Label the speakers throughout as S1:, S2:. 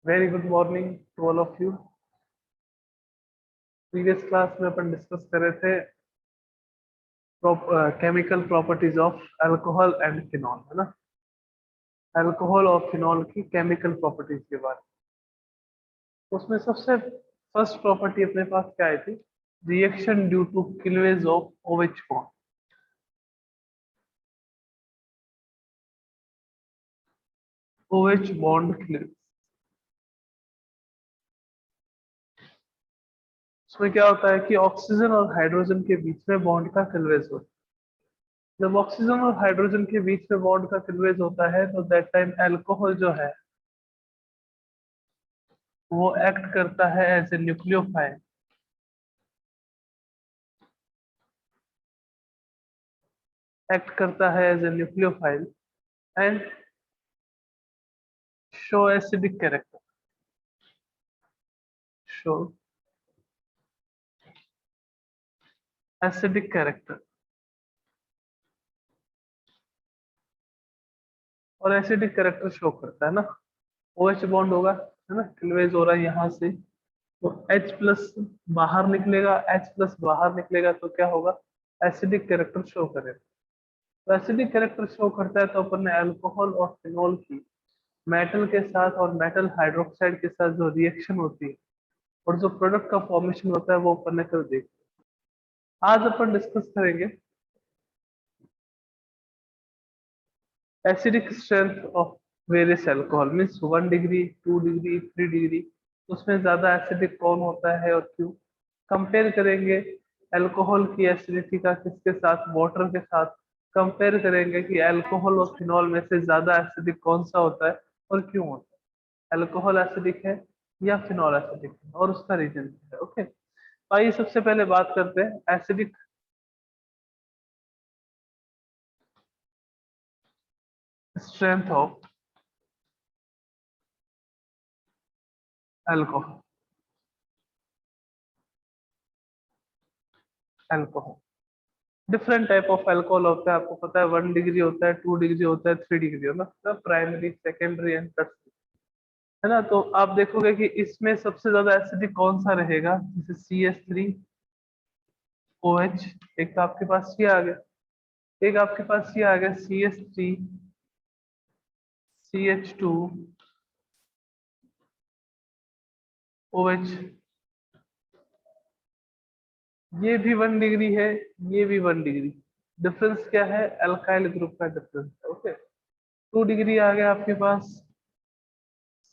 S1: Very good morning to all of you. Previous class में अपन discuss कर रहे थे chemical properties of alcohol and phenol, है ना। अल्कोहल और फिनॉल की केमिकल प्रॉपर्टीज के बारे में उसमें सबसे फर्स्ट प्रॉपर्टी अपने पास क्या आई थी? Reaction due to cleavage of OH bond. OH bond cleavage, उसमें क्या होता है कि ऑक्सीजन और हाइड्रोजन के बीच में बॉन्ड का क्लीवेज होता है। जब ऑक्सीजन और हाइड्रोजन के बीच में बॉन्ड का क्लीवेज होता है तो दैट टाइम अल्कोहल जो है वो एक्ट करता है एज ए न्यूक्लियोफाइल। एक्ट करता है as a nucleophile and show acidic character. Show acidic character, और एसिडिक कैरेक्टर शो करता है ना। OH बॉन्ड होगा, है ना, क्लीवेज हो रहा है यहाँ से, तो H प्लस बाहर निकलेगा, H प्लस बाहर निकलेगा तो क्या होगा? एसिडिक कैरेक्टर शो करेगा। तो एसिडिक कैरेक्टर शो करता है तो अपन ने अल्कोहल और फिनॉल की मेटल के साथ और मेटल हाइड्रोक्साइड के साथ जो रिएक्शन होती है और जो प्रोडक्ट का फॉर्मेशन होता है वो अपन ने कर देखा। आज अपन डिस्कस करेंगे acidic strength of various alcohol, means 1 degree, 2 degree, 3 degree, उसमें ज्यादा एसिडिक कौन होता है और क्यों। कंपेयर करेंगे अल्कोहल की एसिडिटी का किसके साथ? वाटर के साथ। कंपेयर करेंगे कि अल्कोहल और फिनॉल में से ज्यादा एसिडिक कौन सा होता है और क्यों होता है। अल्कोहल एसिडिक है या फिनॉल एसिडिक है और उसका रीजन क्या है। ओके, आइए सबसे पहले बात करते हैं acidic strength of alcohol. Alcohol different type of alcohol होता है, आपको पता है। 1 डिग्री होता है, 2 डिग्री होता है, 3 डिग्री होता है, प्राइमरी, सेकेंडरी एंड टर्सरी, है ना। तो आप देखोगे कि इसमें सबसे ज्यादा एसिडिक कौन सा रहेगा? जैसे CH3OH, एक तो आपके पास ये आ गया, एक आपके पास ये आ गया CH3CH2OH। ये भी 1 डिग्री है, ये भी 1 डिग्री। डिफरेंस क्या है? अल्काइल ग्रुप का डिफरेंस है। ओके, 2 डिग्री आ गया आपके पास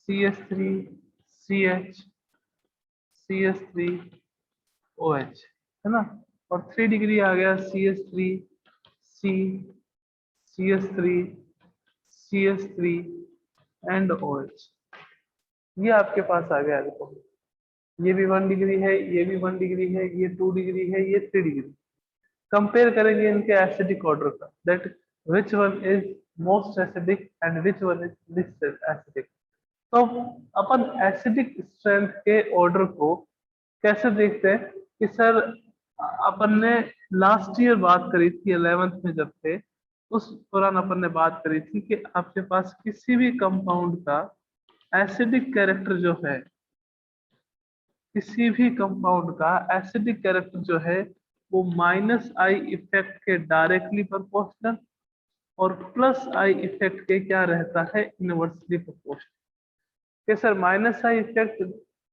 S1: CH3CH, CH3OH, है ना। और 3 डिग्री आ गया CH3C, CH3 एंड OH। ये आपके पास आ गया। देखो, ये भी 1 डिग्री है, ये भी 1 डिग्री है, ये 2 डिग्री है, ये 3 डिग्री। कंपेयर करेंगे इनके एसिडिक ऑर्डर का, that which one is most acidic and which one is list acidic. तो अपन एसिडिक स्ट्रेंथ के ऑर्डर को कैसे देखते हैं कि सर, अपन ने लास्ट ईयर बात करी थी 11th में जब थे, उस दौरान अपन ने बात करी थी कि आपके पास किसी भी कंपाउंड का एसिडिक कैरेक्टर जो है, किसी भी कंपाउंड का एसिडिक कैरेक्टर जो है वो -I इफेक्ट के डायरेक्टली प्रोपोर्शनल और +I इफेक्ट के क्या रहता है? Inversely proportional. कि सर -I इफेक्ट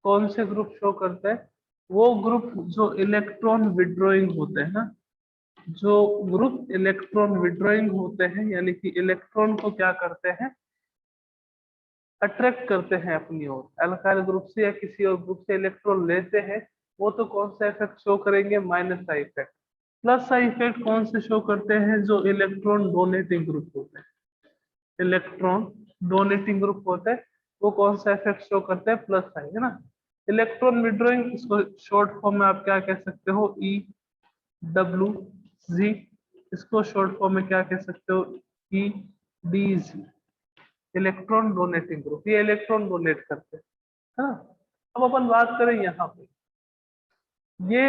S1: कौन से ग्रुप शो करता है? वो ग्रुप जो इलेक्ट्रॉन विड्रॉइंग होते हैं ना, जो ग्रुप इलेक्ट्रॉन विड्रॉइंग होते हैं, यानी कि इलेक्ट्रॉन को क्या करते हैं? अट्रैक्ट करते हैं अपनी ओर। अल्काइल ग्रुप से या किसी और ग्रुप से इलेक्ट्रॉन लेते हैं, वो तो कौन सा इफेक्ट शो करेंगे? -I effect. +I इफेक्ट कौन से शो करते हैं? जो इलेक्ट्रॉन डोनेटिंग ग्रुप होते हैं। इलेक्ट्रॉन डोनेटिंग ग्रुप होते हैं, वो कौन सा इफेक्ट शो करते हैं? +I, है ना। इलेक्ट्रॉन विड्रॉइंग, इसको शॉर्ट फॉर्म में आप क्या कह सकते हो? EWZ। इसको शॉर्ट फॉर्म में क्या कह सकते हो? EDZ। इलेक्ट्रॉन डोनेटिंग ग्रुप, ये इलेक्ट्रॉन डोनेट करते हैं, है ना। अब अपन बात करें यहाँ पे, ये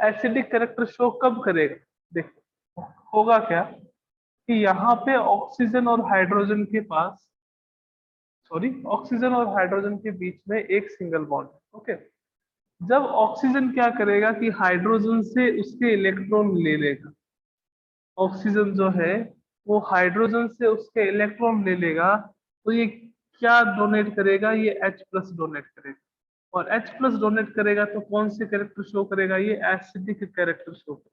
S1: एसिडिक कैरेक्टर शो कब करेगा? देखो होगा क्या कि यहाँ पे ऑक्सीजन और हाइड्रोजन के पास सॉरी, ऑक्सीजन और हाइड्रोजन के बीच में एक सिंगल बॉन्ड। ओके, जब ऑक्सीजन क्या करेगा कि हाइड्रोजन से उसके इलेक्ट्रॉन ले लेगा, ऑक्सीजन जो है वो हाइड्रोजन से उसके इलेक्ट्रॉन ले लेगा, तो ये क्या डोनेट करेगा, ये H+ डोनेट करेगा। और H+ डोनेट करेगा तो कौन से कैरेक्टर शो करेगा, ये एसिडिक कैरेक्टर शो करेगा।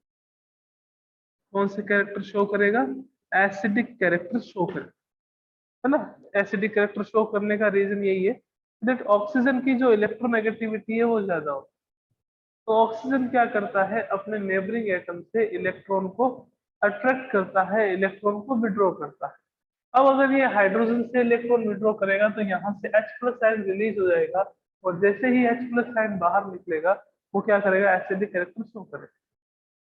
S1: कौन से कैरेक्टर शो करेगा, एसिडिक कैरेक्टर शो करेगा, है ना। एसिडिक कैरेक्टर शो करने का रीजन यही है दैट ऑक्सीजन की जो इलेक्ट्रोनेगेटिविटी है वो ज्यादा हो। तो ऑक्सीजन क्या करता है, अपने नेबरिंग एटम से इलेक्ट्रॉन को अट्रैक्ट करता है, इलेक्ट्रॉन को विड्रॉ करता है। अब अगर ये हाइड्रोजन से इलेक्ट्रॉन विड्रॉ करेगा तो यहाँ से H+ आयन रिलीज हो जाएगा, और जैसे ही H+ आयन बाहर निकलेगा वो क्या करेगा, एसिडिक कैरेक्टर शो करेगा।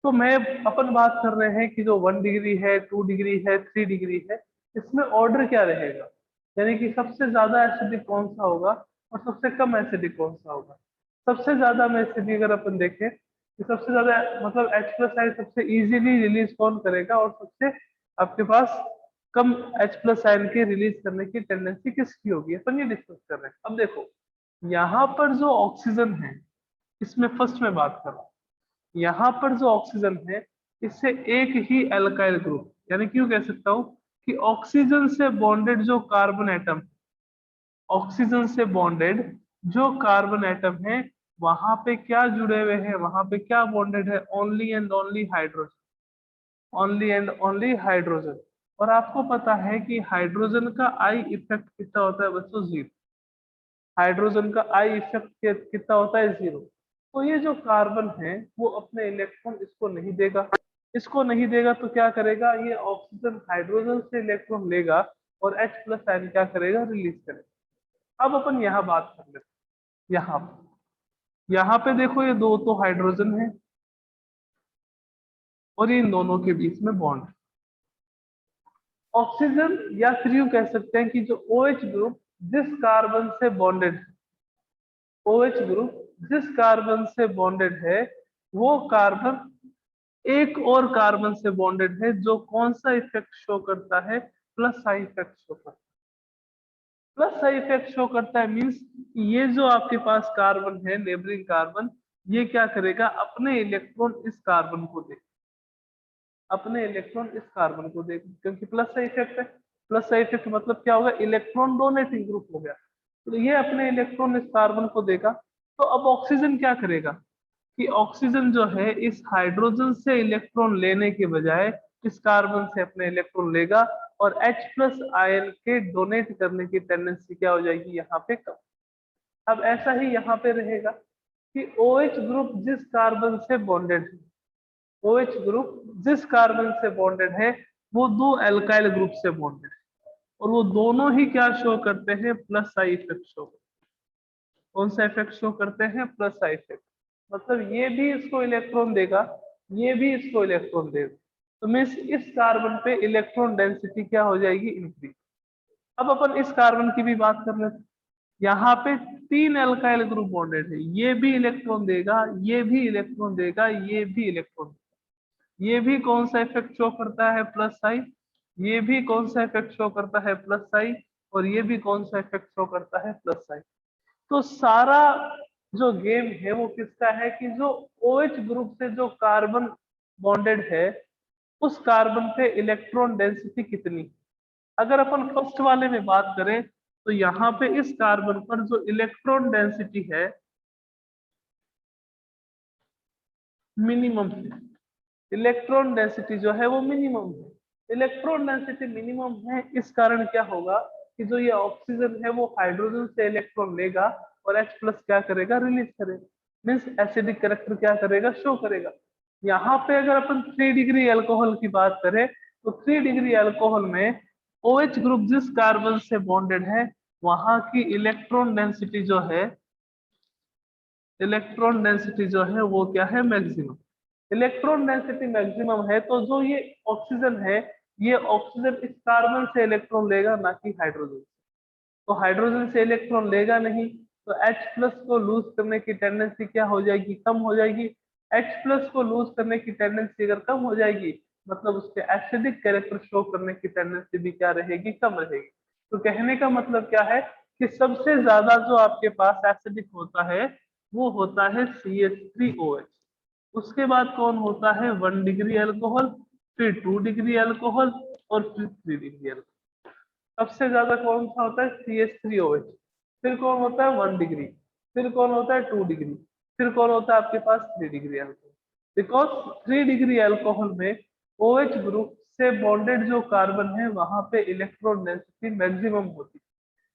S1: तो मैं अपन बात कर रहे हैं कि जो 1 डिग्री है, 2 डिग्री है, 3 डिग्री है, इसमें ऑर्डर क्या रहेगा, यानी कि सबसे ज्यादा एसिडिक कौन सा होगा और सबसे कम एसिडिक कौन सा होगा। सबसे ज्यादा में से भी अगर अपन देखें कि सबसे ज्यादा मतलब H+ आयन सबसे इजीली रिलीज कौन करेगा, और सबसे आपके पास कम H+ आयन के रिलीज करने की टेंडेंसी किसकी होगी, अपन ये डिस्कस कर रहे हैं। अब देखो, यहाँ पर जो ऑक्सीजन है, इसमें फर्स्ट में बात कर रहा हूँ, यहाँ पर जो ऑक्सीजन है इससे एक ही एल्काइल ग्रुप, यानी क्यों कह सकता हूँ कि ऑक्सीजन से बॉन्डेड जो कार्बन एटम, ऑक्सीजन से बॉन्डेड जो कार्बन एटम है, वहां पे क्या जुड़े हुए हैं, वहां पे क्या बॉन्डेड है, only and only hydrogen, only and only hydrogen. और आपको पता है कि हाइड्रोजन का आई इफेक्ट कितना होता है बच्चों, 0। हाइड्रोजन का आई इफेक्ट कितना होता है, 0। तो ये जो कार्बन है वो अपने इलेक्ट्रॉन इसको नहीं देगा, इसको नहीं देगा तो क्या करेगा, ये ऑक्सीजन हाइड्रोजन से इलेक्ट्रॉन लेगा और H+ आयन क्या करेगा, रिलीज करेगा। अब अपन यहाँ बात कर लेते हैं, यहाँ पे देखो ये दो तो हाइड्रोजन है और ये इन दोनों के बीच में बॉन्ड। ऑक्सीजन या फिर यूं कह सकते हैं कि जो OH ग्रुप जिस कार्बन से बॉन्डेड है, OH ग्रुप जिस कार्बन से बॉन्डेड है, वो कार्बन एक और कार्बन से बॉन्डेड है जो कौन सा इफेक्ट शो करता है, प्लस आई इफेक्ट शो करता है। प्लस आई इफेक्ट शो करता है मींस ये जो आपके पास कार्बन है, नेबरिंग कार्बन, ये क्या करेगा, अपने इलेक्ट्रॉन इस कार्बन को दे, अपने इलेक्ट्रॉन इस कार्बन को दे, क्योंकि प्लस का इफेक्ट है। प्लस का इफेक्ट मतलब क्या होगा, इलेक्ट्रॉन डोनेटिंग ग्रुप हो गया, तो ये अपने इलेक्ट्रॉन इस कार्बन को देगा। तो अब ऑक्सीजन क्या करेगा कि ऑक्सीजन जो है इस हाइड्रोजन से इलेक्ट्रॉन लेने के बजाय इस कार्बन से अपने इलेक्ट्रॉन लेगा, और H+ आयन के डोनेट करने की टेंडेंसी क्या हो जाएगी, यहाँ पे कम। अब ऐसा ही यहाँ पे रहेगा कि OH ग्रुप जिस कार्बन से बॉन्डेड है, OH ग्रुप जिस कार्बन से बॉन्डेड है, वो दो एल्काइल ग्रुप से बॉन्डेड है, और वो दोनों ही क्या शो करते हैं, प्लस आई इफेक्ट शो। कौन सा इफेक्ट शो करते हैं, प्लस आई इफेक्ट। मतलब ये भी इसको इलेक्ट्रॉन देगा, ये भी इसको इलेक्ट्रॉन देगा, तो मीन्स इस कार्बन पे इलेक्ट्रॉन डेंसिटी क्या हो जाएगी, इंक्रीज। अब अपन इस कार्बन की भी बात कर लेते हैं। यहाँ पे 3 एल्काइल ग्रुप बॉन्डेड है, ये भी इलेक्ट्रॉन देगा, ये भी इलेक्ट्रॉन देगा, ये भी इलेक्ट्रॉन, ये भी कौन सा इफेक्ट शो करता है, प्लस आई। ये भी कौन सा इफेक्ट शो करता है, प्लस आई। और ये भी कौन सा इफेक्ट शो करता है, प्लस आई। तो सारा जो गेम है वो किसका है कि जो OH ग्रुप से जो कार्बन बॉन्डेड है, उस कार्बन पे इलेक्ट्रॉन डेंसिटी कितनी। अगर अपन फर्स्ट वाले में बात करें तो यहाँ पे इस कार्बन पर जो इलेक्ट्रॉन डेंसिटी है मिनिमम है, इलेक्ट्रॉन डेंसिटी जो है वो मिनिमम है। इलेक्ट्रॉन डेंसिटी मिनिमम है, इस कारण क्या होगा कि जो ये ऑक्सीजन है वो हाइड्रोजन से इलेक्ट्रॉन लेगा और H+ क्या करेगा, रिलीज करेगा, मीन्स एसिडिक कैरेक्टर क्या करेगा, शो करेगा। यहाँ पे अगर अपन 3 डिग्री अल्कोहल की बात करें तो 3 डिग्री अल्कोहल में OH ग्रुप जिस कार्बन से बॉन्डेड है, वहां की इलेक्ट्रॉन डेंसिटी जो है, इलेक्ट्रॉन डेंसिटी जो है वो क्या है, मैक्सिमम। इलेक्ट्रॉन डेंसिटी मैक्सिमम है तो जो ये ऑक्सीजन है, ये ऑक्सीजन इस कार्बन से इलेक्ट्रॉन लेगा, ना कि हाइड्रोजन। तो हाइड्रोजन से इलेक्ट्रॉन लेगा नहीं, तो H+ को लूज करने की टेंडेंसी क्या हो जाएगी, कम हो जाएगी। H+ को लूज करने की टेंडेंसी अगर कम हो जाएगी, मतलब उसके एसिडिक कैरेक्टर शो करने की टेंडेंसी भी क्या रहेगी, कम रहेगी। तो कहने का मतलब क्या है कि सबसे ज्यादा जो आपके पास एसिडिक होता है वो होता है CH3OH। उसके बाद कौन होता है 1 डिग्री अल्कोहल, फिर 2 डिग्री अल्कोहल और फिर 3 डिग्री अल्कोहल। सबसे ज्यादा कौन सा होता है CH3OH, फिर कौन होता है 1 डिग्री, फिर कौन होता है 2 डिग्री, फिर कौन होता है आपके पास 3 degree alcohol. Because 3 degree alcohol में OH ग्रुप से बॉन्डेड जो कार्बन है वहां पे इलेक्ट्रॉन डेंसिटी मैक्सिमम होती है।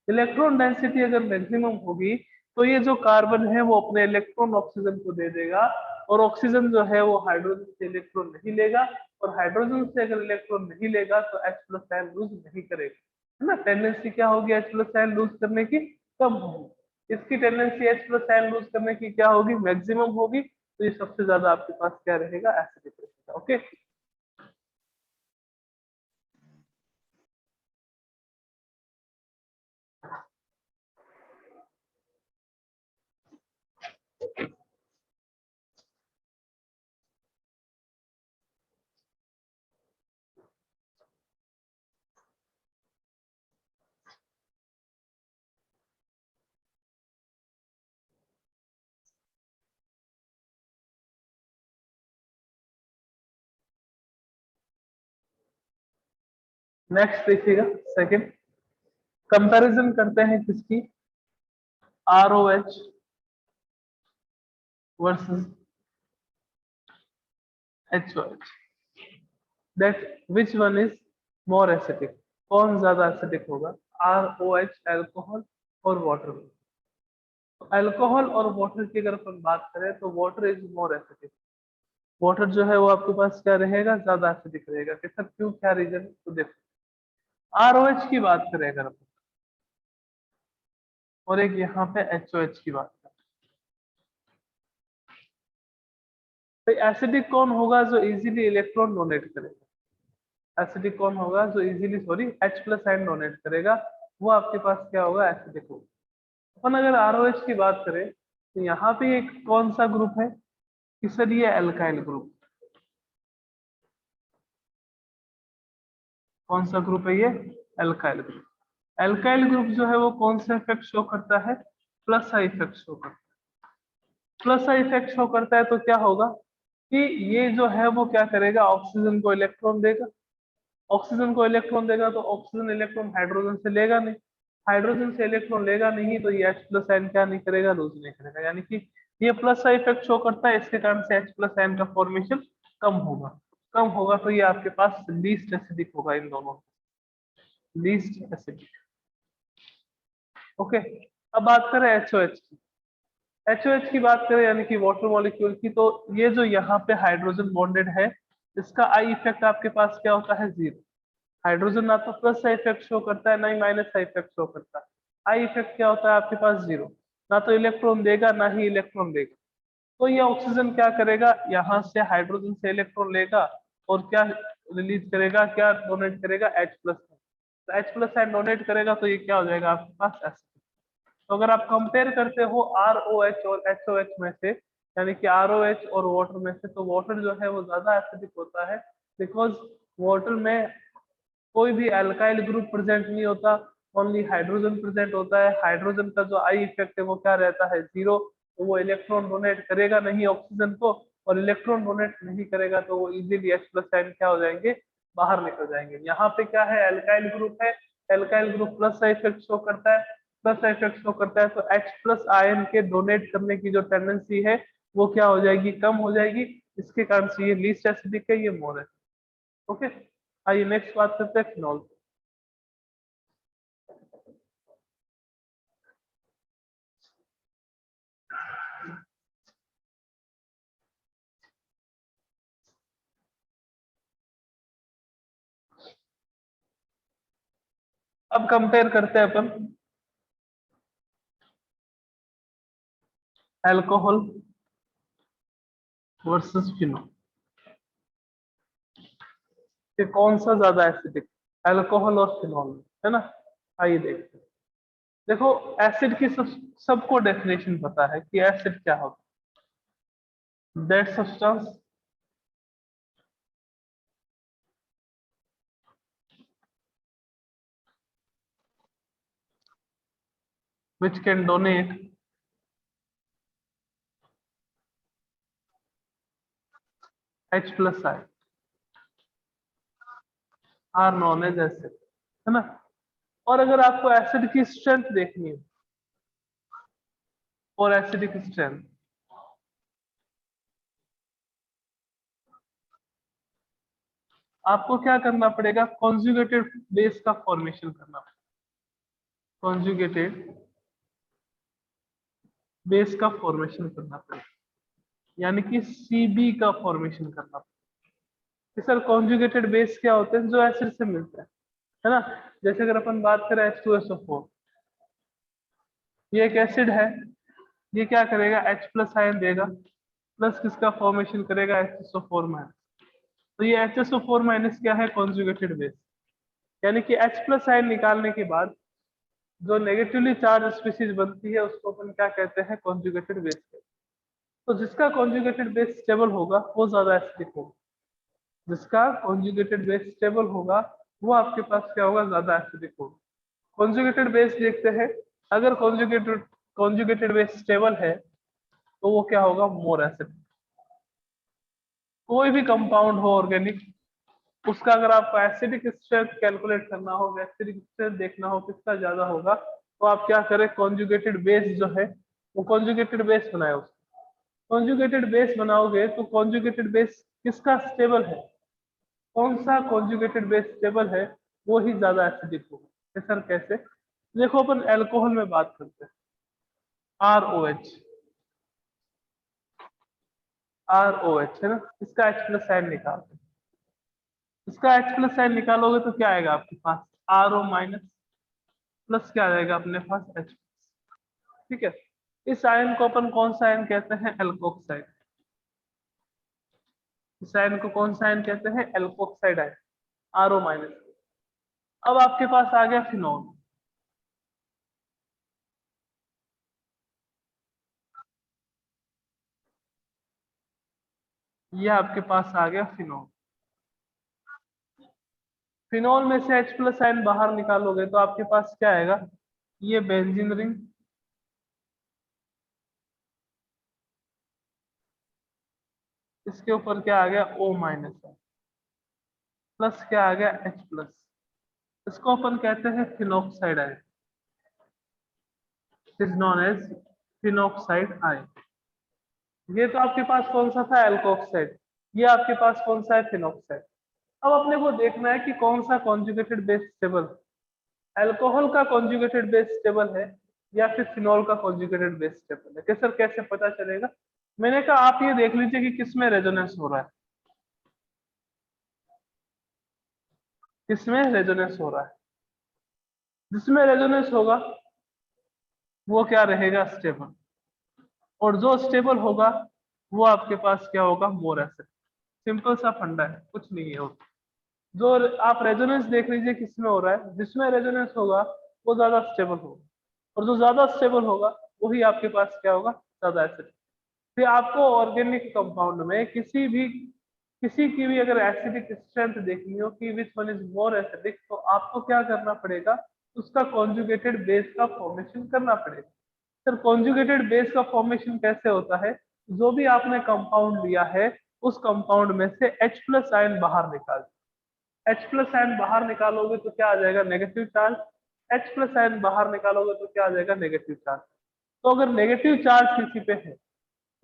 S1: इलेक्ट्रॉन डेंसिटी अगर मैक्सिमम होगी तो ये जो कार्बन है वो अपने इलेक्ट्रॉन ऑक्सीजन को दे देगा, और ऑक्सीजन जो है वो हाइड्रोजन से इलेक्ट्रॉन नहीं लेगा, और हाइड्रोजन से अगर इलेक्ट्रॉन नहीं लेगा तो H+ आयन लूज नहीं करेगा, है ना। टेंडेंसी क्या होगी H+ आयन लूज करने की, कम होगी। इसकी टेंडेंसी H+ आयन लूज करने की क्या होगी, मैक्सिमम होगी। तो ये सबसे ज्यादा आपके पास क्या रहेगा, एसिडिक रहेगा। ओके, नेक्स्ट देखिएगा। सेकंड, कंपैरिजन करते हैं किसकी, ROH versus HOH, that which one is more acidic, कौन ज्यादा एसिडिक होगा, ROH अल्कोहल और वाटर में। तो अल्कोहल और वाटर की अगर अपन बात करें तो water is more acidic. Water जो है वो आपके पास क्या रहेगा, ज्यादा एसिडिक रहेगा। कैसा, क्यों, क्या रीजन, तो देखो। ROH की बात करें अगर अपन, और एक यहाँ पे HOH की बात करें, तो एसिडिक कौन होगा, जो इजीली इलेक्ट्रॉन डोनेट करेगा। एसिडिक कौन होगा, जो easily, sorry, H+ ion donate करेगा, वो आपके पास क्या होगा, एसिडिक होगा। अपन अगर ROH की बात करें तो यहाँ पे एक कौन सा ग्रुप है, इसलिए अल्काइल ग्रुप। कौन सा ग्रुप है ये, अल्काइल ग्रुप। अल्काइल ग्रुप जो है वो कौन सा इफेक्ट शो करता है, प्लस आई इफेक्ट शो करता है। प्लस आई इफेक्ट शो करता है तो क्या होगा कि ये जो है वो क्या करेगा, ऑक्सीजन को इलेक्ट्रॉन देगा। ऑक्सीजन को इलेक्ट्रॉन देगा तो ऑक्सीजन इलेक्ट्रॉन हाइड्रोजन से लेगा नहीं, हाइड्रोजन से इलेक्ट्रॉन लेगा नहीं, तो ये H+ आयन क्या नहीं करेगा, लूज नहीं करेगा। यानी कि ये प्लस साइड इफेक्ट शो करता है, इसके कारण से H+ आयन का फॉर्मेशन कम होगा। कम होगा तो ये आपके पास लीस्ट एसिडिक होगा, इन दोनों लीस्ट एसिडिक। ओके, अब बात करें HOH की। HOH की बात करें यानी कि वाटर मॉलिक्यूल की, तो ये जो यहाँ पे हाइड्रोजन बॉन्डेड है, इसका आई इफेक्ट आपके पास क्या होता है, 0। हाइड्रोजन ना तो प्लस का इफेक्ट शो करता है, ना ही माइनस का इफेक्ट शो करता है। आई इफेक्ट क्या होता है आपके पास, 0। ना तो इलेक्ट्रॉन देगा ना ही इलेक्ट्रॉन देगा। तो ये ऑक्सीजन क्या करेगा, यहाँ से हाइड्रोजन से इलेक्ट्रॉन लेगा और क्या रिलीज करेगा, क्या डोनेट करेगा, H+। तो H+ आयन डोनेट करेगा तो ये क्या हो जाएगा आपके पास, एसिड। तो अगर आप कंपेयर करते हो ROH और HOH में से, यानी कि ROH और वाटर में से, तो वाटर जो है वो ज्यादा एसिडिक होता है। बिकॉज वाटर में कोई भी अल्काइल ग्रुप प्रेजेंट नहीं होता, ओनली हाइड्रोजन प्रेजेंट होता है। हाइड्रोजन का जो आई इफेक्ट है वो क्या रहता है, 0। तो वो इलेक्ट्रॉन डोनेट करेगा नहीं ऑक्सीजन को, और इलेक्ट्रॉन डोनेट नहीं करेगा तो वो इजीली H+ आयन क्या हो जाएंगे, बाहर निकल जाएंगे। यहाँ पे क्या है, अल्काइल ग्रुप है, अल्काइल ग्रुप प्लस का इफेक्ट शो करता है, प्लस का इफेक्ट शो करता है, तो H+ आयन के डोनेट करने की जो टेंडेंसी है वो क्या हो जाएगी, कम हो जाएगी। इसके कारण से ये लीस्ट एसिडिक है, ये मोर है। ओके, आइए नेक्स्ट बात करते हैं फिनॉल। अब कंपेयर करते हैं अपन अल्कोहल वर्सेस फिनॉल, कि कौन सा ज्यादा एसिडिक, अल्कोहल और फिनॉल, है ना। आइए देखते हैं। देखो, एसिड की सबको डेफिनेशन पता है कि एसिड क्या होता है, that substance which can donate H plus I are known as acid, है ना। और अगर आपको एसिड की स्ट्रेंथ देखनी है और एसिडिक स्ट्रेंथ, आपको क्या करना पड़ेगा, कॉन्जुगेटेड बेस का फॉर्मेशन करना पड़ेगा। कॉन्जुगेटेड बेस का फॉर्मेशन करना पड़ेगा, यानी कि सीबी का फॉर्मेशन करना पड़ेगा। सर कॉन्जुगेटेड बेस क्या होते हैं, जो एसिड से मिलते हैं, है ना। जैसे अगर अपन बात करें H2SO4, ये एक एसिड है, ये क्या करेगा, H प्लस आयन देगा, प्लस किसका फॉर्मेशन करेगा, HSO4 माइनस। तो ये HSO4 माइनस क्या है, कॉन्जुगेटेड बेस। यानी कि H प्लस आयन निकालने के बाद जो नेगेटिवली चार्ज स्पीशीज बनती है उसको अपन क्या कहते हैं, कॉन्जुगेटेड बेस कहते हैं। तो जिसका कॉन्जुगेटेड बेस स्टेबल होगा वो ज्यादा एसिडिक होगा, जिसका कॉन्जुगेटेड बेस स्टेबल होगा वो आपके पास क्या होगा, ज्यादा एसिडिक होगा। कॉन्जुगेटेड बेस देखते हैं, अगर कॉन्जुगेटेड बेस स्टेबल है तो वो क्या होगा, मोर एसिडिक। कोई भी कंपाउंड हो ऑर्गेनिक, उसका अगर आपको एसिडिक स्ट्रेंथ कैलकुलेट करना हो, एसिडिक स्ट्रेंथ देखना हो किसका ज्यादा होगा, तो आप क्या करें, कॉन्जुगेटेड बेस जो है वो कॉन्जुगेटेड बेस बनाए। उसको कॉन्जुगेटेड बेस बनाओगे तो कॉन्जुगेटेड बेस किसका स्टेबल है, कौन सा कॉन्जुगेटेड बेस स्टेबल है, वो ही ज्यादा एसिडिक होगा। सर कैसे, देखो अपन एल्कोहल में बात करते हैं, ROH, ROH है ना, इसका H प्लस साइन निकालते हैं। इसका H प्लस साइन निकालोगे तो क्या आएगा आपके पास, RO माइनस, प्लस क्या आएगा अपने पास H। ठीक है, इस आयन को अपन कौन सा आयन कहते हैं, एल्कोक्साइड। इस आयन को कौन सा आयन कहते हैं, एल्कोक्साइड आयन, RO माइनस। अब आपके पास आ गया फिनॉल, ये आपके पास आ गया फिनॉल। फिनॉल में से H प्लस आयन बाहर निकालोगे तो आपके पास क्या आएगा, ये बेंजीन रिंग, इसके ऊपर क्या आ गया, O माइनस है, प्लस क्या आ गया, H प्लस। इसको अपन कहते हैं phenoxide ion, is known as phenoxide ion. ये तो आपके पास कौन सा था, एल्कोक्साइड, ये आपके पास कौन सा है, फिनॉक्साइड। अब अपने को देखना है कि कौन सा कॉन्जुगेटेड बेस स्टेबल, अल्कोहल का कॉन्जुगेटेड बेस स्टेबल है या फिर फिनॉल का कॉन्जुगेटेड बेस स्टेबल है। सर कैसे पता चलेगा, मैंने कहा आप ये देख लीजिए कि किसमें रेजोनेंस हो रहा है, किसमें रेजोनेंस हो रहा है, जिसमें रेजोनेंस होगा वो क्या रहेगा, स्टेबल। और जो स्टेबल होगा वो आपके पास क्या होगा, मोर एसिड। सिंपल सा फंडा है, कुछ नहीं है और। जो आप रेजोनेंस देख लीजिए किसमें हो रहा है, जिसमें रेजोनेंस होगा वो ज्यादा स्टेबल होगा, और जो ज्यादा स्टेबल होगा वही आपके पास क्या होगा, ज्यादा एसिड। फिर आपको ऑर्गेनिक कंपाउंड में किसी की भी अगर एसिडिक स्ट्रेंथ देखनी हो कि which one is more acidic, तो आपको क्या करना पड़ेगा, उसका कॉन्जुगेटेड बेस का फॉर्मेशन करना पड़ेगा। सर कॉन्जुगेटेड बेस का फॉर्मेशन कैसे होता है, जो भी आपने कंपाउंड लिया है उस कंपाउंड में से H प्लस आयन बाहर निकाल, H प्लस आयन बाहर निकालोगे तो क्या आ जाएगा, negative charge. H plus ion बाहर निकालोगे तो क्या आ जाएगा, नेगेटिव चार्ज। तो अगर नेगेटिव चार्ज किसी पे है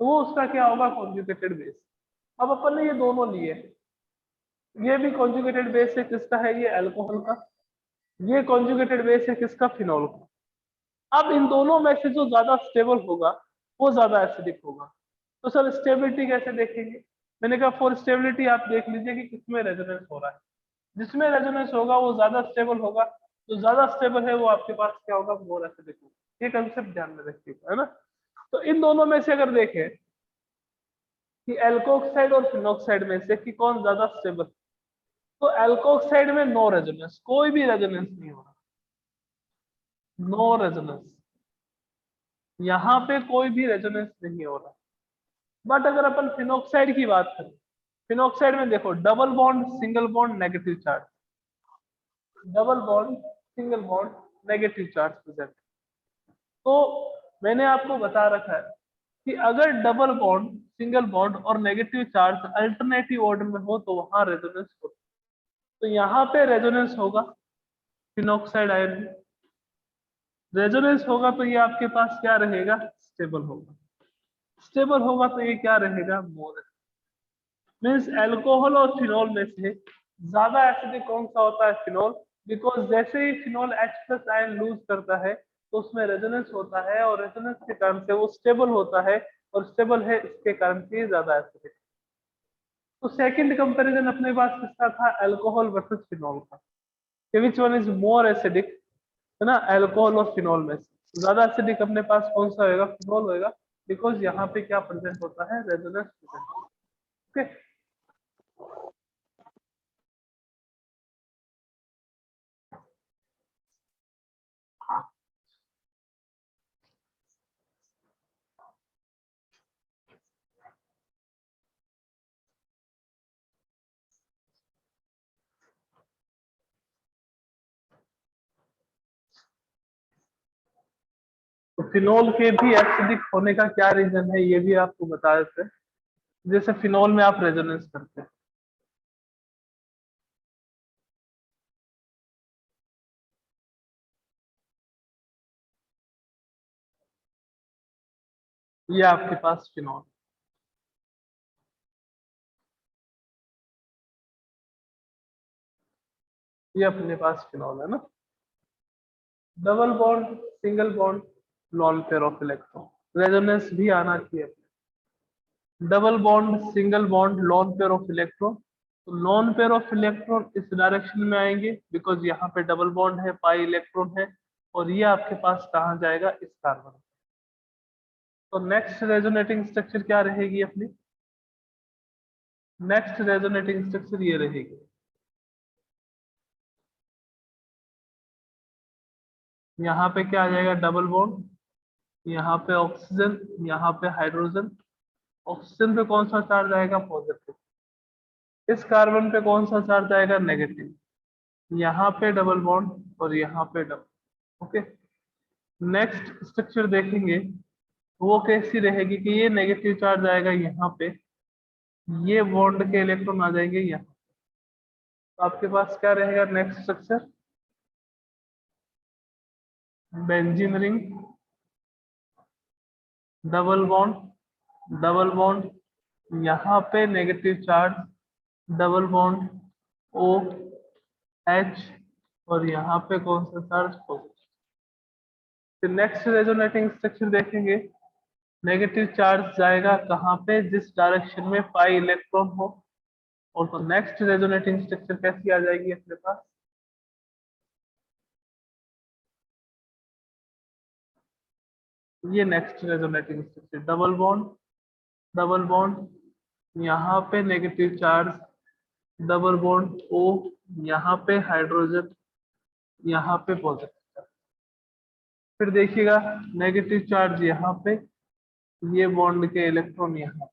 S1: तो वो उसका क्या होगा, कॉन्जुगेटेड बेस। अब अपन ने ये दोनों लिए, ये भी कॉन्जुगेटेड बेस है किसका है, ये अल्कोहल का, ये कॉन्जुगेटेड बेस है किसका, फिनॉल का। अब इन दोनों में से जो ज्यादा स्टेबल होगा वो ज्यादा एसिडिक होगा। तो सर स्टेबिलिटी कैसे देखेंगे, मैंने कहा फॉर स्टेबिलिटी आप देख लीजिए कि किसमें रेजोनेंस हो रहा है, जिसमें रेजोनेंस होगा वो ज्यादा स्टेबल होगा, जो ज्यादा स्टेबल है वो आपके पास क्या होगा, मोर एसिडिक होगा। ये कंसेप्ट ध्यान में रखिएगा, है ना। तो इन दोनों में से अगर देखें कि एल्कोक्साइड और फिनोक्साइड में से कि कौन ज्यादा स्टेबल, तो एल्कोक्साइड में नो रेजोनेंस, कोई भी रेजोनेंस नहीं हो रहा, नो रेजोनेंस, यहाँ पे कोई भी रेजोनेंस नहीं हो रहा। बट अगर अपन फिनोक्साइड की बात करें, फिनोक्साइड में देखो double bond single bond negative charge, double bond single bond negative charge present. तो मैंने आपको बता रखा है कि अगर डबल बॉन्ड, सिंगल बॉन्ड और नेगेटिव चार्ज अल्टरनेटिव ऑर्डर में हो तो वहां रेजोनेंस होता है। तो यहाँ पे रेजोनेंस होगा फिनॉक्साइड आयन में। रेजोनेंस होगा तो ये आपके पास क्या रहेगा, स्टेबल होगा। स्टेबल होगा तो ये क्या रहेगा, मोर। मीन्स एल्कोहल और फिनॉल में से ज्यादा एसिडिक कौन सा होता है, फिनॉल। बिकॉज जैसे ही फिनॉल H+ आयन लूज करता है तो उसमें रेजोनेंस होता है, और रेजोनेंस के कारण से वो स्टेबल होता है, और स्टेबल है इसके कारण से ज्यादा एसिडिक। तो सेकंड कंपैरिजन अपने पास किसका था, अल्कोहल वर्सेस फिनॉल का, कि which one is more acidic, है ना। अल्कोहल और फिनॉल में से ज्यादा एसिडिक अपने पास कौन सा होगा, फिनॉल होगा। बिकॉज यहाँ पे क्या प्रेजेंट होता है, रेजोनेंस प्रेजेंट। ओके। तो फिनॉल के भी एसिडिक होने का क्या रीजन है, ये भी आपको बता देते हैं। जैसे फिनॉल में आप रेजोनेंस करते हैं, ये आपके पास फिनॉल, ये अपने पास फिनॉल है ना। Double bond, single bond, lone pair of electron, resonance भी आना चाहिए। Double bond, single bond, lone pair of electron. तो लॉन पेयर ऑफ इलेक्ट्रॉन इस डायरेक्शन में आएंगे, बिकॉज यहाँ पे डबल बॉन्ड है, पाई इलेक्ट्रॉन है, और ये आपके पास कहाँ जाएगा, इस कार्बन। तो नेक्स्ट रेजोनेटिंग स्ट्रक्चर क्या रहेगी अपनी, नेक्स्ट रेजोनेटिंग स्ट्रक्चर ये रहेगी। यहाँ पे क्या आ जाएगा, डबल बॉन्ड, यहाँ पे ऑक्सीजन, यहाँ पे हाइड्रोजन। ऑक्सीजन पे कौन सा चार्ज आएगा, पॉजिटिव। इस कार्बन पे कौन सा चार्ज आएगा, नेगेटिव। यहाँ पे डबल बॉन्ड और यहाँ पे डबल। ओके। नेक्स्ट स्ट्रक्चर देखेंगे वो कैसी रहेगी, कि ये नेगेटिव चार्ज आएगा यहाँ पे, ये बॉन्ड के इलेक्ट्रॉन आ जाएंगे यहाँ। तो आपके पास क्या रहेगा next structure, benzene ring, double bond, double bond, यहाँ पे negative charge, double bond, O H, और यहाँ पे कौन सा चार्ज, पॉजिटिव। फिर नेक्स्ट रेजोनेटिंग स्ट्रक्चर देखेंगे, नेगेटिव चार्ज जाएगा कहाँ पे, जिस डायरेक्शन में पाई इलेक्ट्रॉन हो। और तो नेक्स्ट रेजोनेटिंग स्ट्रक्चर कैसी आ जाएगी अपने पास, ये next resonating structure, double bond, double bond, यहाँ पे negative charge, double bond O, यहाँ पे हाइड्रोजन, यहाँ पे पॉजिटिव। फिर देखिएगा नेगेटिव चार्ज यहाँ पे, ये बॉन्ड के इलेक्ट्रॉन यहाँ,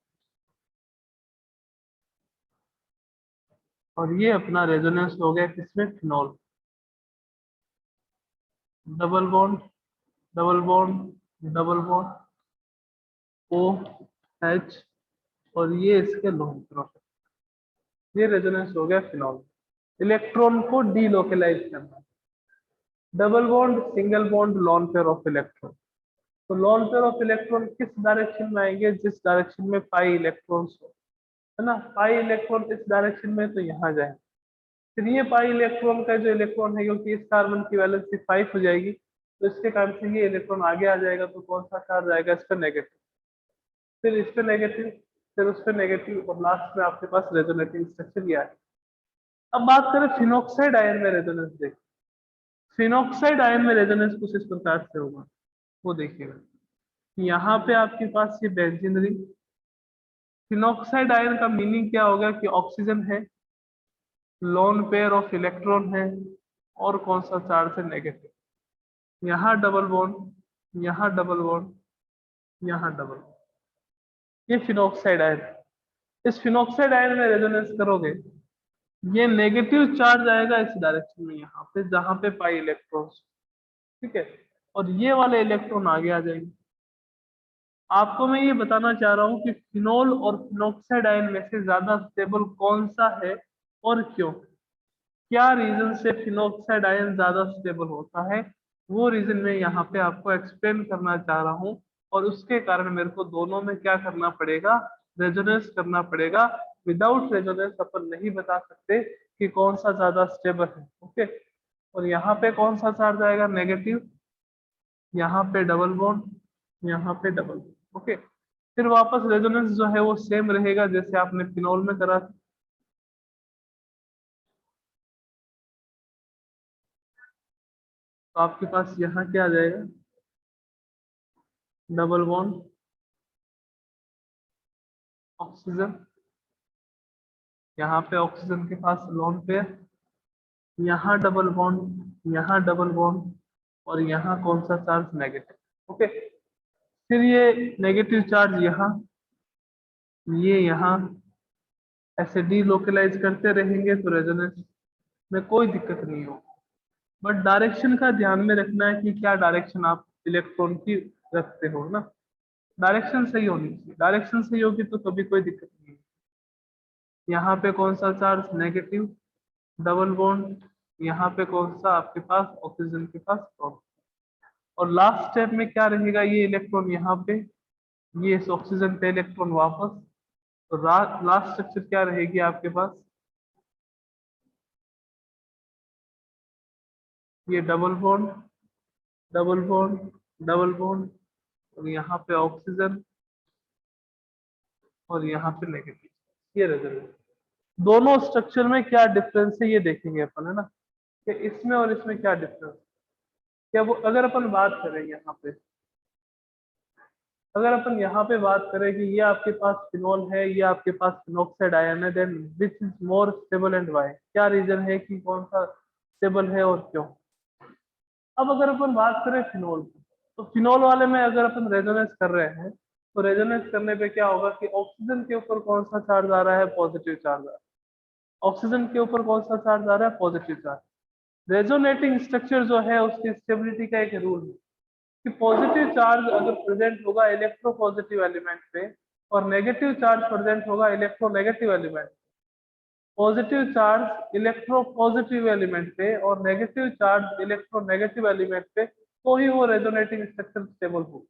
S1: और ये अपना रेजोनेंस हो गया किसमें, phenol. Double bond, double bond, double bond, O H, और ये इसके लोन तरफ, ये रेजोनेंस हो गया फिनॉल। इलेक्ट्रॉन को डीलोकेलाइज करना। Double bond, single bond, lone pair of electron. तो लॉन पेयर ऑफ इलेक्ट्रॉन किस डायरेक्शन में आएंगे, जिस डायरेक्शन में पाई इलेक्ट्रॉन्स हो, है ना। पाई इलेक्ट्रॉन इस डायरेक्शन में, तो यहाँ जाए। फिर ये पाई इलेक्ट्रॉन का जो इलेक्ट्रॉन है, क्योंकि इस कार्बन की वैलेंसी 5 हो जाएगी, तो इसके कारण से ये इलेक्ट्रॉन आगे आ जाएगा, तो कौन सा चार्ज आएगा, इस पर नेगेटिव। फिर इस पे नेगेटिव, फिर उस पे नेगेटिव, और लास्ट में आपके पास रेजोनेटिंग स्ट्रक्चर ये है। अब बात करें फिनॉक्साइड आयन में रेजोनेंस देख। फिनॉक्साइड आयन में रेजोनेंस कुछ इस प्रकार से होगा, वो देखिएगा। यहाँ पे आपके पास ये बेंजीन रिंग। फिनॉक्साइड आयन का मीनिंग क्या होगा, कि ऑक्सीजन है, लोन पेयर ऑफ इलेक्ट्रॉन है, और कौन सा चार्ज है, नेगेटिव। यहाँ डबल बॉन्ड, यहाँ डबल बॉन्ड, यहाँ डबल बॉन्ड, ये फिनॉक्साइड आयन। इस फिनॉक्साइड आयन में रेजोनेंस करोगे, ये नेगेटिव चार्ज आएगा इस डायरेक्शन में, यहाँ पे जहाँ पे पाई इलेक्ट्रॉन्स, ठीक है। और ये वाले इलेक्ट्रॉन आगे आ जाएंगे। आपको मैं ये बताना चाह रहा हूँ कि फिनोल और फिनोक्साइड आयन में से ज्यादा स्टेबल कौन सा है और क्यों। क्या रीजन से फिनोक्साइड आयन ज्यादा स्टेबल होता है, वो रीजन मैं यहाँ पे आपको एक्सप्लेन करना चाह रहा हूँ। और उसके कारण मेरे को दोनों में क्या करना पड़ेगा, रेजोनेंस करना पड़ेगा। विदाउट रेजोनेंस अपन नहीं बता सकते कि कौन सा ज्यादा स्टेबल है। ओके, और यहाँ पे कौन सा चार्ज आएगा, नेगेटिव। यहाँ पे डबल बॉन्ड, यहाँ पे डबल बॉन्ड। ओके, फिर वापस रेजोनेंस जो है वो सेम रहेगा जैसे आपने फिनोल में करा था। तो आपके पास यहाँ क्या आ जाएगा, डबल बॉन्ड ऑक्सीजन, यहाँ पे ऑक्सीजन के पास लोन पेयर, यहाँ डबल बॉन्ड, यहाँ डबल बॉन्ड, और यहाँ कौन सा चार्ज, नेगेटिव। ओके, फिर ये नेगेटिव चार्ज यहाँ, ये यहाँ ऐसे डीलोकलाइज करते रहेंगे तो रेजोनेंस में कोई दिक्कत नहीं होगी। बट डायरेक्शन का ध्यान में रखना है कि क्या डायरेक्शन आप इलेक्ट्रॉन की रखते हो ना, डायरेक्शन सही होनी चाहिए। डायरेक्शन सही होगी तो कभी कोई दिक्कत नहीं है। यहाँ पे कौन सा चार्ज, नेगेटिव, डबल बॉन्ड, यहाँ पे कौन सा आपके पास ऑक्सीजन के पास प्रोटॉन। और लास्ट स्टेप में क्या रहेगा, ये इलेक्ट्रॉन यहाँ पे, ये इस ऑक्सीजन पे इलेक्ट्रॉन वापस। तो लास्ट स्ट्रक्चर क्या रहेगी आपके पास, ये double bond, double bond, double bond, और यहाँ पे ऑक्सीजन, और यहाँ पे नेगेटिव। ये रेजोनेंस। दोनों स्ट्रक्चर में क्या डिफरेंस है ये देखेंगे अपन, है ना, कि इसमें और इसमें क्या डिफरेंस। क्या वो अगर अपन बात करें यहाँ पे, अगर अपन यहाँ पे बात करें कि ये आपके पास फिनोल है, ये आपके पास फिनोक्साइड आयन है, then which is more stable and why, क्या रीजन है कि कौन सा स्टेबल है और क्यों। अब अगर अपन बात करें फिनोल की, तो फिनोल वाले में अगर अपन रेजोनेंस कर रहे हैं तो रेजोनेंस करने पे क्या होगा कि ऑक्सीजन के ऊपर कौन सा चार्ज आ रहा है, पॉजिटिव चार्ज आ रहा है। ऑक्सीजन के ऊपर कौन सा चार्ज आ रहा है, पॉजिटिव चार्ज। रेजोनेटिंग स्ट्रक्चर जो है उसकी स्टेबिलिटी का एक रूल है कि पॉजिटिव चार्ज अगर प्रेजेंट होगा इलेक्ट्रोपॉजिटिव एलिमेंट पे और नेगेटिव चार्ज प्रेजेंट होगा electronegative element, positive charge electropositive element पे और नेगेटिव चार्ज इलेक्ट्रोनेगेटिव एलिमेंट पे, तो ही वो रेजोनेटिंग स्ट्रक्चर स्टेबल हो।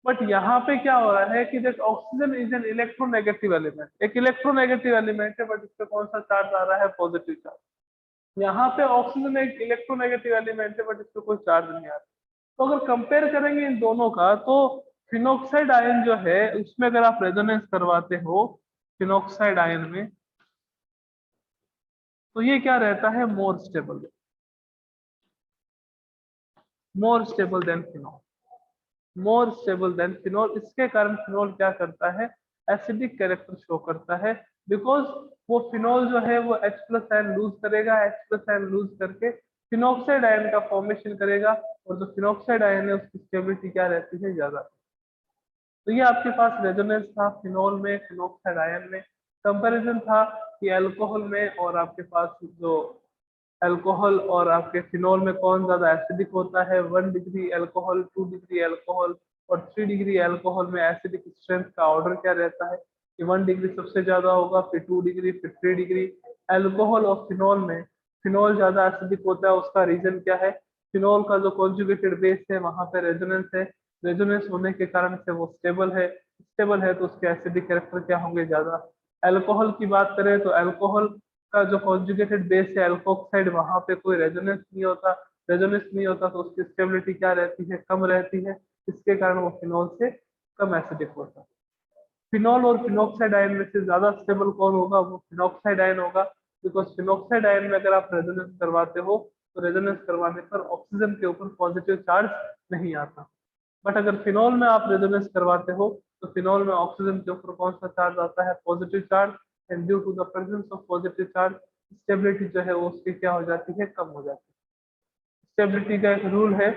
S1: बट यहाँ पे क्या हो रहा है कि देख oxygen is an electronegative element, एक इलेक्ट्रोनेगेटिव एलिमेंट है, बट इस पे कौन सा चार्ज आ रहा है, पॉजिटिव चार्ज। यहाँ पे ऑक्सीजन एक इलेक्ट्रोनेगेटिव एलिमेंट है, बट इस पे कोई चार्ज नहीं आ रहा। तो अगर कंपेयर करेंगे इन दोनों का, तो फिनोक्साइड आयन जो है उसमें अगर आप रेजोनेंस करवाते हो फिनोक्साइड आयन में, तो ये क्या रहता है, more stable, more stable then phenol, more stable then phenol. इसके कारण फिनोल क्या करता है, एसिडिक कैरेक्टर शो करता है, बिकॉज वो फिनोल जो है वो H प्लस आयन लूज करेगा, H प्लस आयन लूज करके फिनोक्साइड आयन का फॉर्मेशन करेगा, और जो फिनोक्साइड आयन है उसकी स्टेबिलिटी क्या रहती है, ज्यादा। तो ये आपके पास रेजोनेंस था फिनोल में, फिनोक्साइड आयन में। कंपैरिजन था कि अल्कोहल में और आपके पास जो अल्कोहल और आपके फिनोल में कौन ज्यादा एसिडिक होता है। 1 डिग्री अल्कोहल, 2 डिग्री अल्कोहल और 3 डिग्री अल्कोहल में एसिडिक स्ट्रेंथ का ऑर्डर क्या रहता है कि 1 डिग्री सबसे ज्यादा होगा, फिर 2 डिग्री, फिर 3 डिग्री। अल्कोहल और फिनोल में फिनोल ज्यादा एसिडिक होता है, उसका रीजन क्या है, फिनोल का जो कॉन्जुगेटेड बेस है वहां पे रेजोनेंस है, रेजोनेंस होने के कारण से वो स्टेबल है, स्टेबल है तो उसके एसिडिक कैरेक्टर क्या होंगे, ज्यादा। अल्कोहल की बात करें तो अल्कोहल का जो कॉन्जुगेटेड बेस है अल्कोक्साइड, वहां पे कोई रेजोनेंस नहीं होता, रेजोनेंस नहीं होता तो उसकी स्टेबिलिटी क्या रहती है, कम रहती है, इसके कारण वो फिनोल से कम एसिडिक होता है। फिनोल और फिनोक्साइड आयन में से ज्यादा स्टेबल कौन होगा, वो फिनोक्साइड आयन होगा, बिकॉज फिनोक्साइड आयन में अगर आप रेजोनेंस करवाते हो तो रेजोनेंस करवाने पर ऑक्सीजन के ऊपर पॉजिटिव चार्ज नहीं आता। बट अगर फिनोल में आप रेजोनेंस करवाते हो तो फिनोल में ऑक्सीजन के ऊपर कौन सा चार्ज आता है, positive charge, and due to the presence of positive charge stability जो है वो उसकी क्या हो जाती है, कम हो जाती है। स्टेबिलिटी का एक रूल है,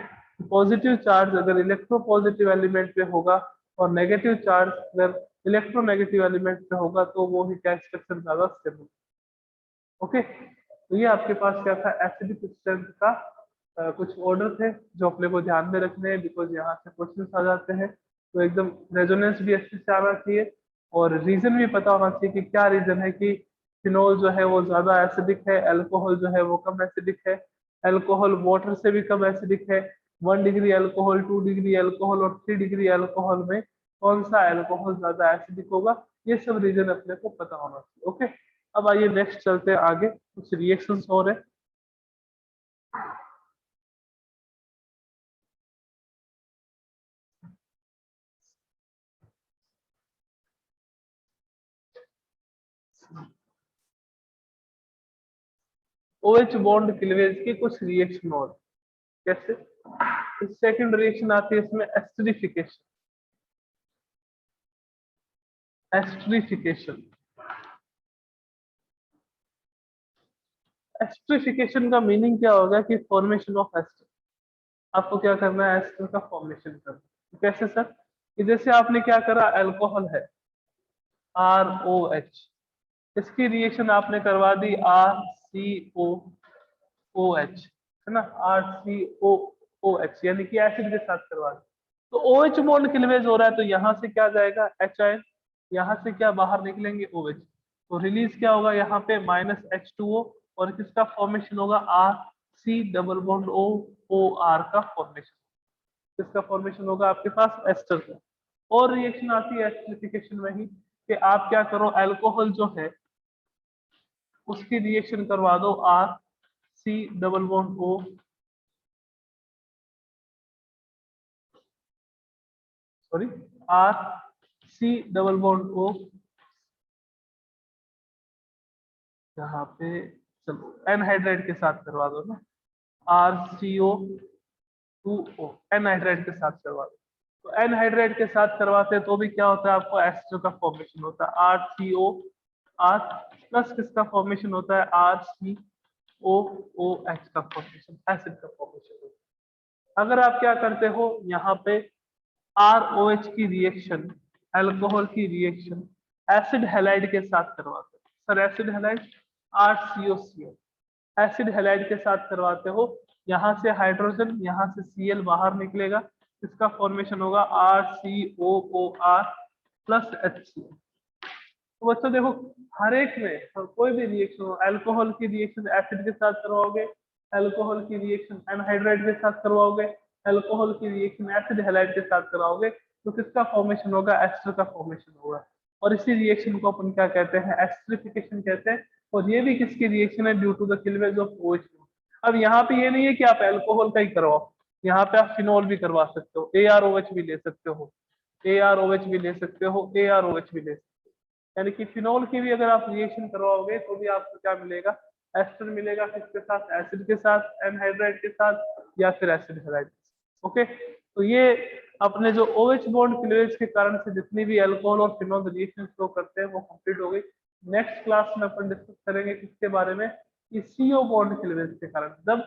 S1: पॉजिटिव चार्ज अगर इलेक्ट्रोपॉजिटिव एलिमेंट पे होगा और नेगेटिव चार्ज अगर इलेक्ट्रोनेगेटिव एलिमेंट पे होगा तो वो ही क्या स्ट्रक्चर ज्यादा स्टेबल। ओके, तो ये आपके पास क्या था, एसिडिक स्ट्रेंथ का कुछ ऑर्डर थे जो अपने को ध्यान में रखने हैं, बिकॉज यहाँ से क्वेश्चन आ जाते हैं। तो एकदम रेजोनेंस भी अच्छे से आना चाहिए और रीजन भी पता होना चाहिए कि क्या रीजन है कि फिनोल जो है वो ज्यादा एसिडिक है, अल्कोहल जो है वो कम एसिडिक है, अल्कोहल वाटर से भी कम एसिडिक है। 1 डिग्री अल्कोहल, 2 डिग्री अल्कोहल और 3 डिग्री अल्कोहल में कौन सा अल्कोहल ज्यादा एसिडिक होगा, ये सब रीजन अपने को पता होना चाहिए। ओके, अब आइए नेक्स्ट चलते हैं आगे, कुछ रिएक्शंस और है। OH बॉन्ड क्लीवेज के कुछ रिएक्शन और कैसे। सेकंड रिएक्शन आती है इसमें एस्टरिफिकेशन। एस्टरिफिकेशन एस्टरिफिकेशन का मीनिंग क्या होगा कि फॉर्मेशन ऑफ एस्टर। आपको क्या करना है, एस्टर का फॉर्मेशन करना। तो कैसे सर, कि जैसे आपने क्या करा, अल्कोहल है ROH, इसकी रिएक्शन आपने करवा दी RCOOH, है ना, RCOOH यानी कि एसिड के साथ करवा दी। तो OH बॉन्ड क्लीवेज हो रहा है तो यहाँ से क्या जाएगा H आयन, यहाँ से क्या बाहर निकलेंगे OH, तो रिलीज क्या होगा यहाँ पे -H2O और किसका फॉर्मेशन होगा RC डबल बॉन्ड OR का फॉर्मेशन। किसका फॉर्मेशन होगा आपके पास, एस्टर का। और रिएक्शन आती है एस्टरिफिकेशन में ही कि आप क्या करो, अल्कोहल जो है उसकी रिएक्शन करवा दो RC double bond O, sorry RC double bond O, यहाँ पे चलो एनहाइड्राइड के साथ करवा दो ना, RCO2O एनहाइड्राइड के साथ करवा दो। तो एनहाइड्राइड के साथ करवाते हैं तो भी क्या होता है, आपको एस्टर का फॉर्मेशन होता है RCOR प्लस किसका फॉर्मेशन होता है RCOOH का फॉर्मेशन, एसिड का फॉर्मेशन होता है। अगर आप क्या करते हो यहाँ पे ROH की रिएक्शन, अल्कोहल की रिएक्शन एसिड हैलाइड के साथ करवाते हो, sir acid halide RCOCl, acid halide के साथ करवाते हो, यहाँ से हाइड्रोजन, यहाँ से Cl बाहर निकलेगा, इसका फॉर्मेशन होगा RCOOR प्लस HCl। तो बच्चों देखो, हर एक में कोई भी रिएक्शन हो, अल्कोहल की रिएक्शन एसिड के साथ करवाओगे, अल्कोहल की रिएक्शन एनहाइड्राइड के साथ करवाओगे, अल्कोहल की रिएक्शन एसिड हैलाइड के साथ कराओगे, तो किसका फॉर्मेशन होगा, एस्टर का फॉर्मेशन होगा। और इसी रिएक्शन को अपन क्या कहते हैं, एस्टरिफिकेशन कहते हैं। और ये भी किसकी रिएक्शन है, due to the cleavage of OH। अब यहाँ पे ये नहीं है कि आप अल्कोहल का ही करवाओ, यहाँ पे आप फिनोल भी करवा सकते हो, AROH भी ले सकते हो, AROH भी ले सकते हो, AROH भी ले सकते हो। यानी कि फिनोल की भी अगर आप रिएक्शन करवाओगे तो भी आपको क्या मिलेगा, एस्टर मिलेगा, किसके साथ, एसिड के साथ, एनहाइड्राइड के साथ या फिर एसिड हैलाइड। ओके, तो ये अपने जो OH बॉन्ड क्लीवेज के कारण से जितनी भी अल्कोहल और फिनोल रिएक्शन शो करते हैं वो कंप्लीट हो गई। नेक्स्ट क्लास में अपन डिस्कस करेंगे किसके बारे में, कि CO बॉन्ड क्लीवेज के कारण जब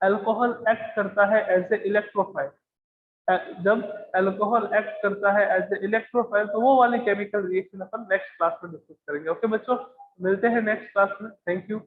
S1: अल्कोहल एक्ट करता है एज ए इलेक्ट्रोफाइल, जब अल्कोहल एक्ट करता है एज ए इलेक्ट्रोफाइल, तो वो वाली केमिकल रिएक्शन अपन नेक्स्ट क्लास में डिस्कस करेंगे। ओके बच्चों, मिलते हैं नेक्स्ट क्लास में, थैंक यू।